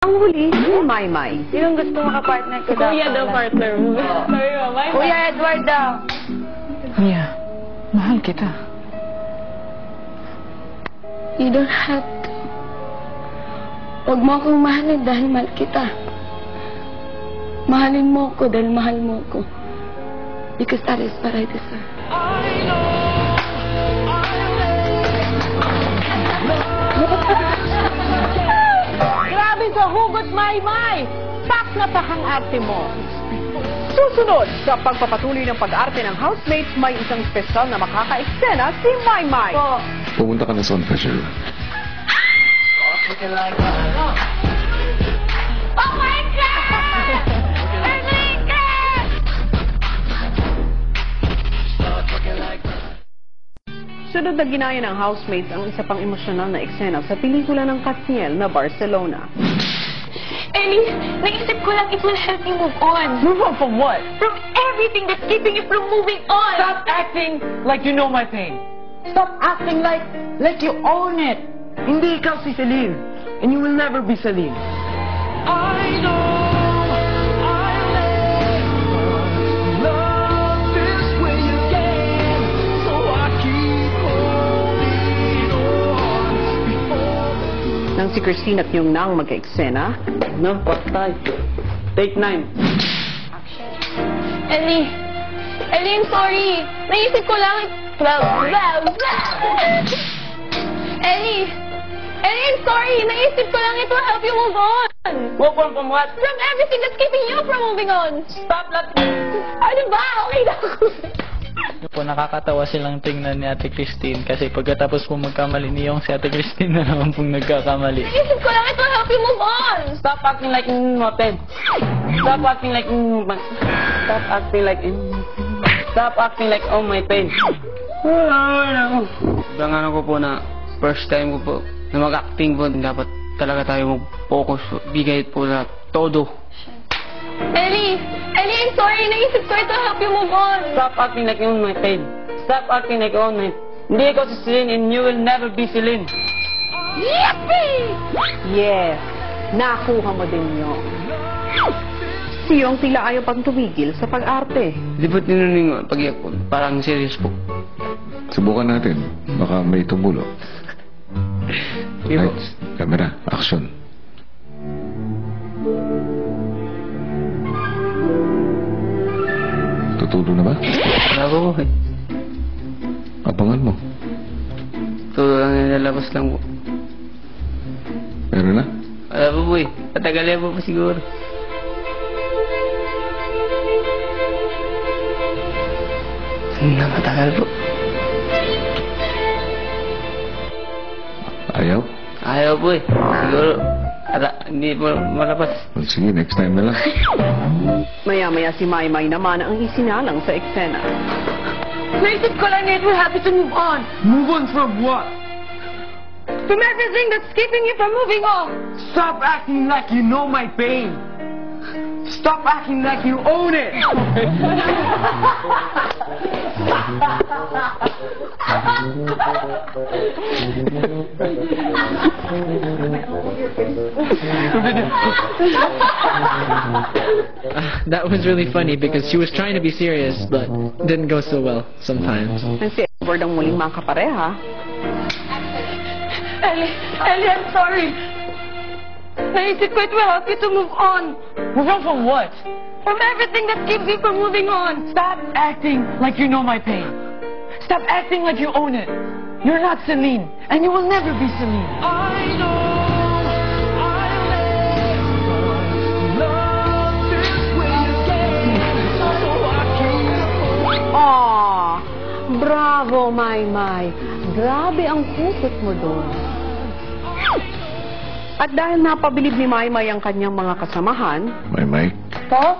Ang huli, si Maymay. Sinong gusto makapartner ko daw? Kuya daw partner mo. Sorry, mama. Kuya Edward daw. Mia, mahal kita. You don't have to. Huwag mo akong mahalin dahil mahal kita. Mahalin mo ko dahil mahal mo ko. Because that is what I deserve. Grabe sa hugot, Maymay! Pak na pak ang arte mo. Susunod, sa pagpapatuloy ng pag-arte ng housemates, may isang special na makaka-eksena si Maymay. Pumunta ka na sa pressure. Oh my God! Enrique! Sunod na ginaya ng housemates ang isa pang emosyonal na eksena sa pelikula ng Katniel na Barcelona. Ellie, naisip ko lang it will help you move on. Move on from what? From everything that's keeping you from moving on. Stop acting like you know my pain. Stop acting like you own it. Hindi ikaw si Celine. And you will never be Celine. I know I'll never love this way again. So I keep holding on before Nang si Christine at yung nang mag-eksena, No, patay. Take 9. Ellie, I'm sorry. Naisip ko lang. Ellie, I'm sorry. Naisip ko lang it will help you move on. Move on from what? From everything that's keeping you from moving on. Stop that. Ano ba? Okay na ako. Po, nakakatawa silang tingnan ni Ate Christine kasi pagkatapos po magkamali niyong si Ate Christine na naman pong nagkakamali. Naisip ko lang it will help you move on. Stop acting like nothing. Stop acting like Stop acting like Stop acting like oh my pain. Ang ano ko po na first time ko po na mag-acting po, dapat talaga tayo mag-focus, bigay po na todo. Ellie, I'm sorry. Naisip ko it will help you move on. Stop acting like you own my pain. Stop acting like you own my... Hindi ikaw si Celine and you will never be Celine. Yippee! yes, nakuha mo din yun. Si Yong tila ayaw pang tumigil sa pag-arte. Di ba't ninuningo pag-iyak po? Parang serious po. Subukan natin. Baka may tumulo. Di ba? Lights, camera, action. Tutulo na ba? Wala po po eh. Abangan mo. Tulo lang nilalabas lang po. Meron na? Wala po po eh. Patagalin po po siguro. Na matagal po. Ayaw? Ayaw po eh. Siguro, hindi po malapas. Well, sige, next time na lang. Maya-maya si Maymay naman ang isinalang sa eksena. Naisip ko lang it will help you to move on. Move on from what? From everything that's keeping you from moving on. Stop acting like you know my pain. Stop acting like you own it. That was really funny because she was trying to be serious but didn't go so well sometimes. Nang si Edward ang muling mga kapareha, Ellie, I'm sorry. Naisip ko it will help you to move on. Move on from what? From everything that keeps you from moving on. Stop acting like you know my pain. Stop acting like you own it. You're not Celine, and you will never be Celine. I know I'll never love this way again. So I keep ah, bravo Maymay. Grabe ang hugot mo doon. At dahil napabilib ni Maymay ang kanyang mga kasamahan, Maymay, Po?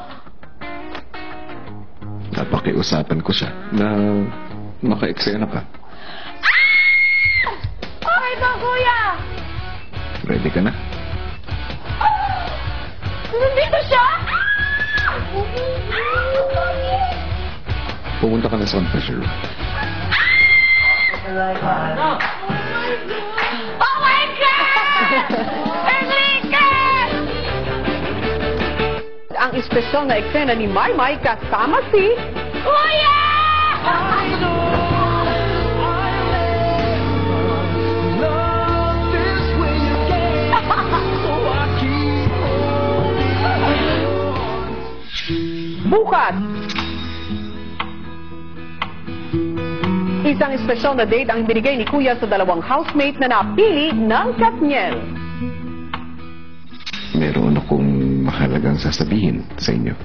napakiusapan ko siya na maka-eksena ka. Okay to, kuya! Ready ka na? Nandito siya? Pumunta ka na sa pressure room. Oh my God! Enrique! espesyal na eksena ni Maymay kasama si... Kuya! Bukas! Isang espesyal na date ang binigay ni Kuya sa dalawang housemate na napili ng Katniel. Meron akong mahalagang sasabihin sa inyo.